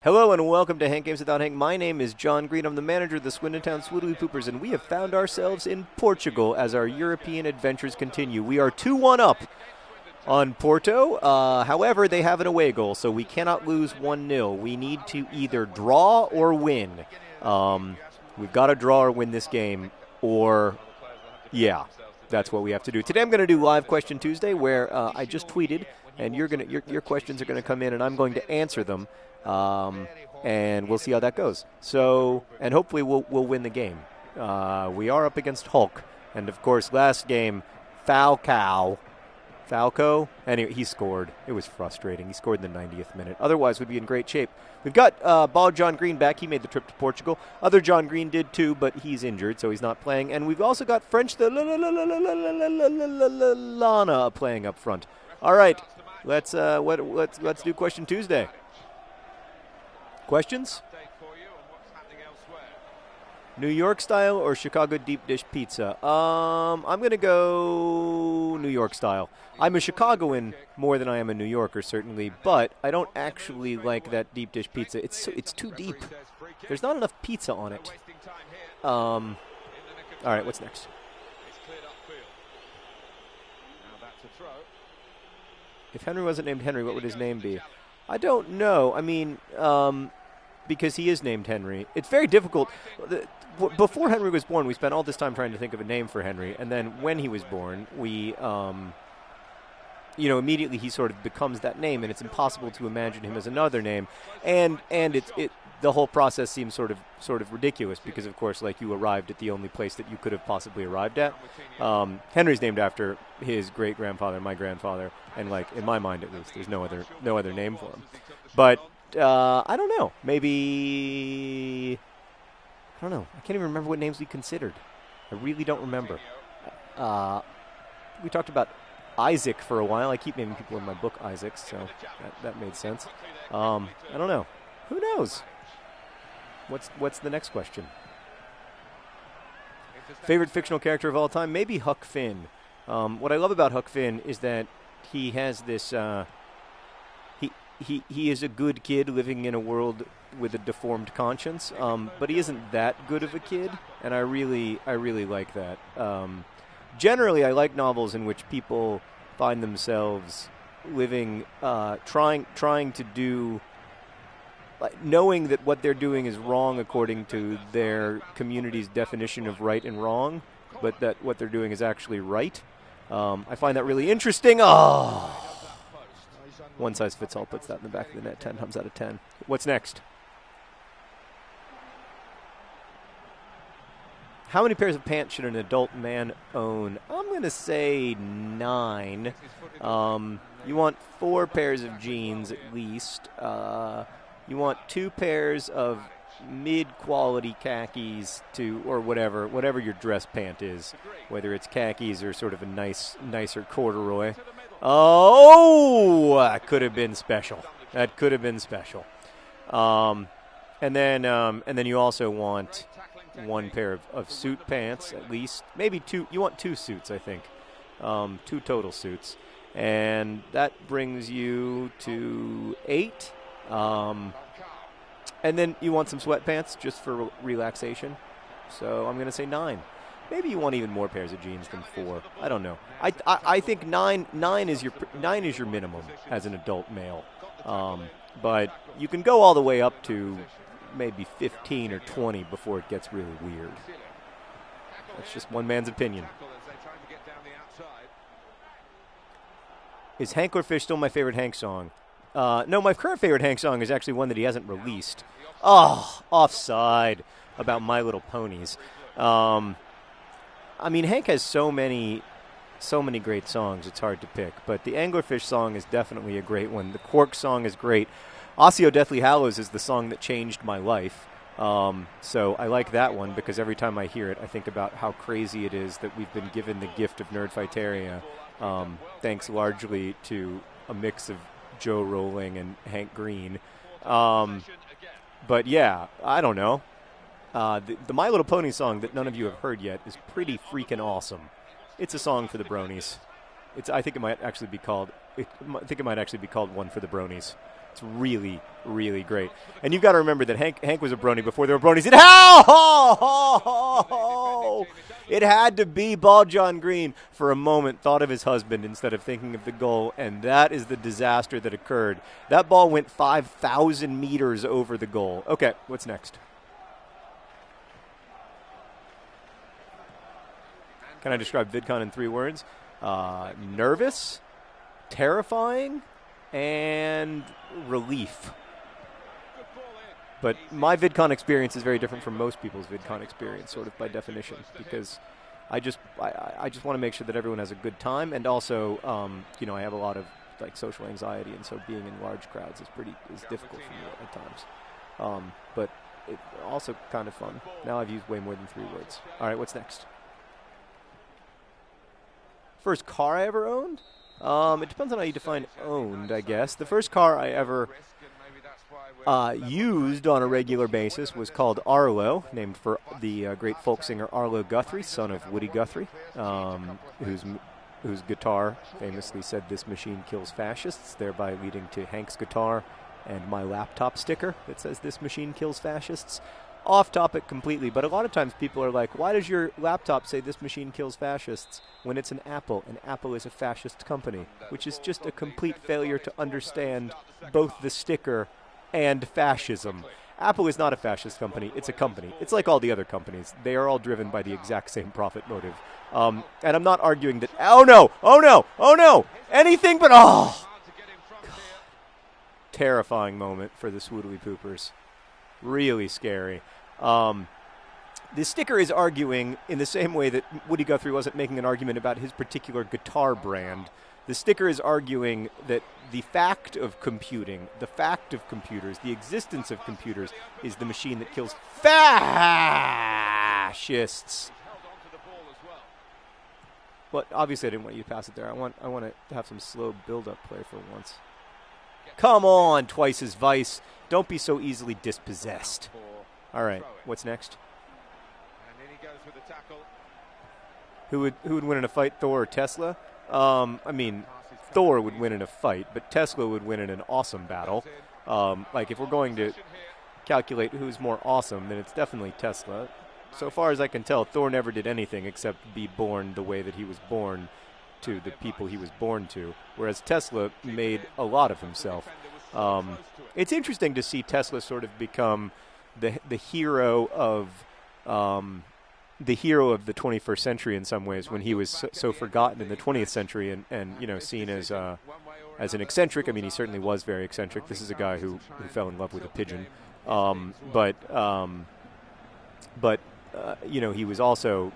Hello and welcome to Hank Games Without Hank. My name is John Green. I'm the manager of the Swindon Town Swoodly Poopers, and we have found ourselves in Portugal as our European adventures continue. We are 2-1 up on Porto. However, they have an away goal, so we cannot lose 1-0. We need to either draw or win. We've got to draw or win this game, or, yeah, that's what we have to do. Today I'm going to do Live Question Tuesday, where I just tweeted, and your questions are going to come in, and I'm going to answer them. And we'll see how that goes. So, and hopefully we'll win the game. We are up against Hulk, and of course, last game, Falcao, anyway, he scored. It was frustrating. He scored in the 90th minute. Otherwise, we'd be in great shape. We've got Ball John Green back. He made the trip to Portugal. Other John Green did too, but he's injured, so he's not playing. And we've also got French the Lana playing up front. All right, let's do Question Tuesday. Questions? New York style or Chicago deep dish pizza? I'm going to go New York style. I'm a Chicagoan more than I am a New Yorker, certainly, but I don't actually like that deep dish pizza. It's too deep. There's not enough pizza on it. All right, what's next? If Henry wasn't named Henry, what would his name be? I don't know. I mean, because he is named Henry. It's very difficult. Before Henry was born, we spent all this time trying to think of a name for Henry, and then when he was born, we, immediately he sort of becomes that name, and it's impossible to imagine him as another name, and the whole process seems sort of ridiculous because, of course, like you arrived at the only place that you could have possibly arrived at. Henry's named after his great grandfather, my grandfather, and like in my mind at least, there's no other name for him. But I don't know. Maybe I don't know. I can't even remember what names we considered. I really don't remember. We talked about Isaac for a while. I keep naming people in my book Isaac, so that made sense. I don't know. Who knows? What's the next question? Favorite fictional character of all time? Maybe Huck Finn. What I love about Huck Finn is that he has this. He is a good kid living in a world with a deformed conscience, but he isn't that good of a kid, and I really like that. Generally, I like novels in which people find themselves living, trying to do. Knowing that what they're doing is wrong according to their community's definition of right and wrong, but that what they're doing is actually right. I find that really interesting. Oh, one size fits all puts that in the back of the net. 10 times out of 10. What's next? How many pairs of pants should an adult man own? I'm going to say 9. You want 4 pairs of jeans at least. You want 2 pairs of mid-quality khakis or whatever your dress pant is, whether it's khakis or sort of a nicer corduroy. Oh, that could have been special. And then you also want 1 pair of suit pants at least, maybe 2. You want 2 suits, I think, 2 total suits, and that brings you to 8. And then you want some sweatpants just for relaxation. So I'm going to say 9. Maybe you want even more pairs of jeans than 4. I don't know. I think 9 is your minimum as an adult male. But you can go all the way up to maybe 15 or 20 before it gets really weird. That's just one man's opinion. Is Hank or Fish still my favorite Hank song? No, my current favorite Hank song is actually one that he hasn't released. Oh, Offside, about My Little Ponies. I mean, Hank has so many great songs, it's hard to pick. But the Anglerfish song is definitely a great one. The Quark song is great. Osseo Deathly Hallows is the song that changed my life. So I like that one because every time I hear it, I think about how crazy it is that we've been given the gift of Nerdfighteria, thanks largely to a mix of Joe Rowling and Hank Green. But yeah, I don't know. The My Little Pony song that none of you have heard yet is pretty freaking awesome. It's a song for the bronies. I think it might actually be called One for the Bronies. It's really, really great. And you've got to remember that Hank was a brony before there were bronies. And how? It had to be Ball John Green for a moment thought of his husband instead of thinking of the goal, and that is the disaster that occurred. That ball went 5,000 meters over the goal. Okay, what's next? Can I describe VidCon in 3 words? Nervous, terrifying, and relief. But my VidCon experience is very different from most people's VidCon experience, sort of by definition, because I just want to make sure that everyone has a good time, and also, I have a lot of like social anxiety, and so being in large crowds is difficult for me at times. But it's also kind of fun. Now I've used way more than 3 words. All right, what's next? First car I ever owned? It depends on how you define owned, I guess. The first car I ever used on a regular basis was called Arlo, named for the great folk singer Arlo Guthrie, son of Woody Guthrie, whose guitar famously said, "This machine kills fascists," thereby leading to Hank's guitar and my laptop sticker that says, "This machine kills fascists." Off topic completely, but a lot of times people are like, why does your laptop say "this machine kills fascists" when it's an Apple, and Apple is a fascist company, which is just a complete failure to understand both the sticker and fascism. Apple is not a fascist company, it's a company. It's like all the other companies. They are all driven by the exact same profit motive. And I'm not arguing that, oh no, anything but, God. Terrifying moment for the Swoodly Poopers. Really scary. The sticker is arguing in the same way that Woody Guthrie wasn't making an argument about his particular guitar brand. The sticker is arguing that the fact of computing, the fact of computers, the existence of computers is the machine that kills fascists. But obviously I didn't want you to pass it there. I want to have some slow build-up play for once. Come on, twice as Vice. Don't be so easily dispossessed. All right, what's next? Who would win in a fight, Thor or Tesla? Thor would win in a fight, but Tesla would win in an awesome battle. If we're going to calculate who's more awesome, then it's definitely Tesla. So far as I can tell, Thor never did anything except be born the way that he was born to the people he was born to, whereas Tesla made a lot of himself. It's interesting to see Tesla sort of become the hero of the 21st century in some ways, when he was so forgotten in the 20th century and seen as an eccentric. I mean, he certainly was very eccentric. This is a guy who fell in love with a pigeon, but he was also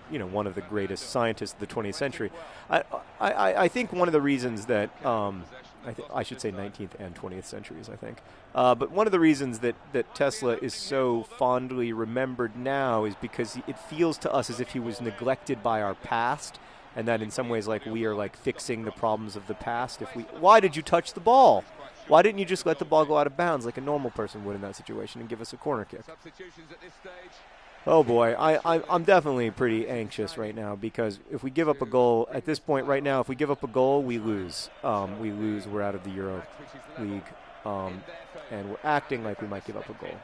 one of the greatest scientists of the 20th century. I think one of the reasons that I should say 19th and 20th centuries, I think. But one of the reasons that Tesla is so fondly remembered now is because it feels to us as if he was neglected by our past, and that in some ways we are fixing the problems of the past. Why did you touch the ball? Why didn't you just let the ball go out of bounds like a normal person would in that situation and give us a corner kick? Oh boy, I'm definitely pretty anxious right now, because if we give up a goal at this point right now, if we give up a goal, we lose. We're out of the Euro League, and we're acting like we might give up a goal.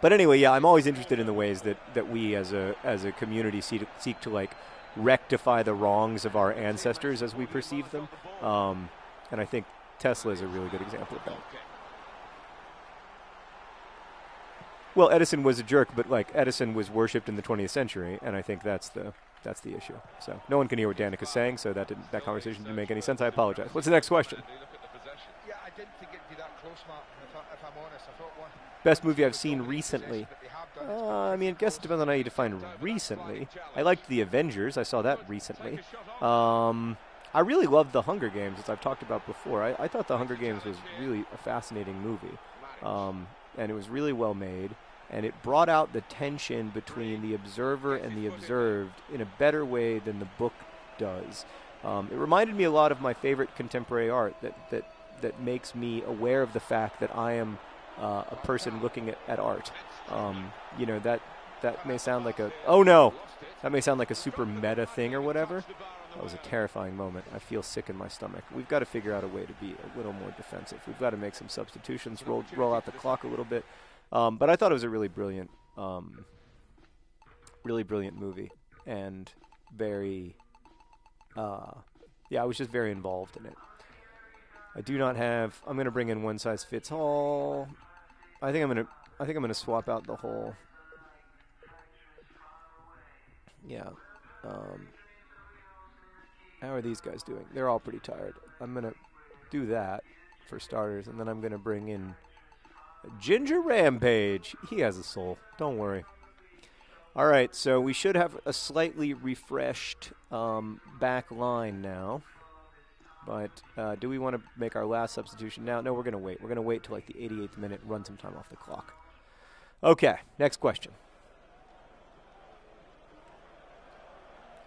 But anyway, yeah, I'm always interested in the ways that we as a community seek to rectify the wrongs of our ancestors as we perceive them, and I think Tesla is a really good example of that. Well, Edison was a jerk, but Edison was worshipped in the 20th century, and I think that's the issue. So no one can hear what Danica's saying, so that conversation didn't make any sense. I apologize. What's the next question? Yeah, I didn't think it'd be that close, Mark, if I'm honest. I thought one. Best movie I've seen recently. I guess it depends on how you define recently. I liked The Avengers. I saw that recently. I really loved The Hunger Games, as I've talked about before. I thought The Hunger Games was really a fascinating movie. And it was really well made, and it brought out the tension between the observer and the observed in a better way than the book does. It reminded me a lot of my favorite contemporary art that makes me aware of the fact that I am a person looking at art. That may sound like that may sound like a super meta thing or whatever, That was a terrifying moment. I feel sick in my stomach. We've got to figure out a way to be a little more defensive. We've got to make some substitutions, roll out the clock a little bit. But I thought it was a really brilliant movie, and very, I was just very involved in it. I do not have. I'm going to bring in one size fits all. I think I'm going to swap out the whole. Yeah. How are these guys doing? They're all pretty tired. I'm going to do that for starters, and then I'm going to bring in Ginger Rampage. He has a soul. Don't worry. All right, so we should have a slightly refreshed back line now. But do we want to make our last substitution now? No, we're going to wait. We're going to wait till like the 88th minute and run some time off the clock. Okay, next question.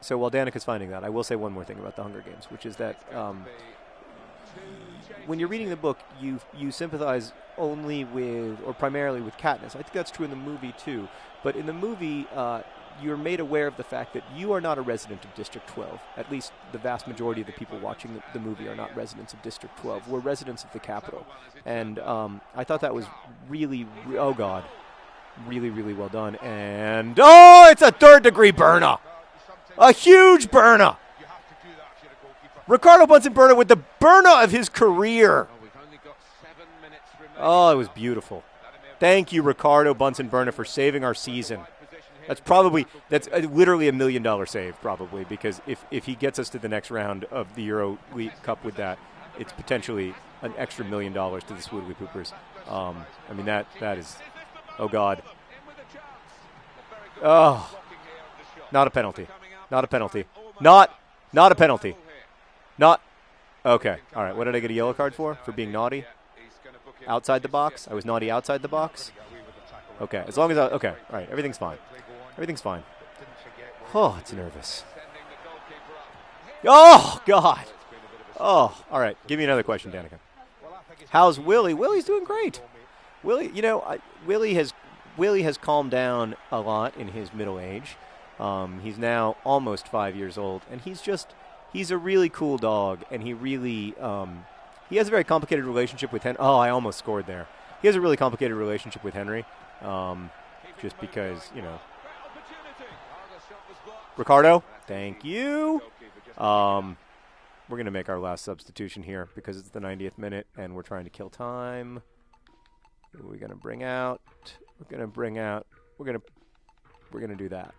So while Danica's finding that, I will say one more thing about the Hunger Games, which is that when you're reading the book, you sympathize only with, or primarily with Katniss. I think that's true in the movie too. But in the movie, you're made aware of the fact that you are not a resident of District 12. At least the vast majority of the people watching the movie are not residents of District 12. We're residents of the capital. And I thought that was really, oh God, really, really well done. And, oh, it's a third-degree burner. A huge burner. Ricardo Bunsen Burner with the burner of his career. Oh, it was beautiful. Thank you, Ricardo Bunsen Burner, for saving our season. That's literally $1 million save, probably, because if he gets us to the next round of the Euro League Cup with that, it's potentially an extra $1 million to the Swoodley Poopers. I mean, that is, oh God. Oh, not a penalty. Not a penalty. Not a penalty. Not. Okay. All right. What did I get a yellow card for? For being naughty? Outside the box? I was naughty outside the box? Okay. As long as okay. All right. Everything's fine. Everything's fine. Oh, it's nervous. Oh, God. Oh, all right. Give me another question, Danica. How's Willie? Willie's doing great. Willie, Willie has calmed down a lot in his middle age. He's now almost 5 years old, and he's a really cool dog, and he really, he has a very complicated relationship with Henry. Oh, I almost scored there. He has a really complicated relationship with Henry, just because, Ricardo, thank you. We're going to make our last substitution here because it's the 90th minute, and we're trying to kill time. Who are we going to bring out? We're going to do that.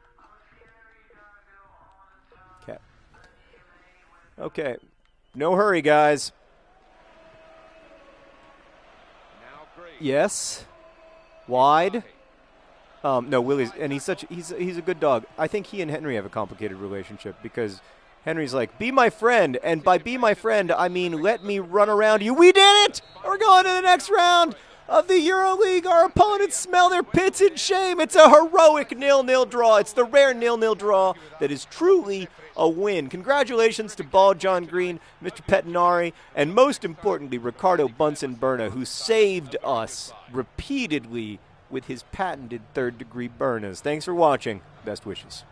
Okay. No hurry, guys. Yes. Wide. No, Willie's, and he's a good dog. I think he and Henry have a complicated relationship because Henry's like, be my friend, and by be my friend, I mean let me run around you. We did it! We're going to the next round of the EuroLeague. Our opponents smell their pits in shame. It's a heroic 0-0 draw. It's the rare 0-0 draw that is truly a win. Congratulations to Bald John Green, Mr. Pettinari, and most importantly, Ricardo Bunsen Burner, who saved us repeatedly with his patented third-degree burners. Thanks for watching. Best wishes.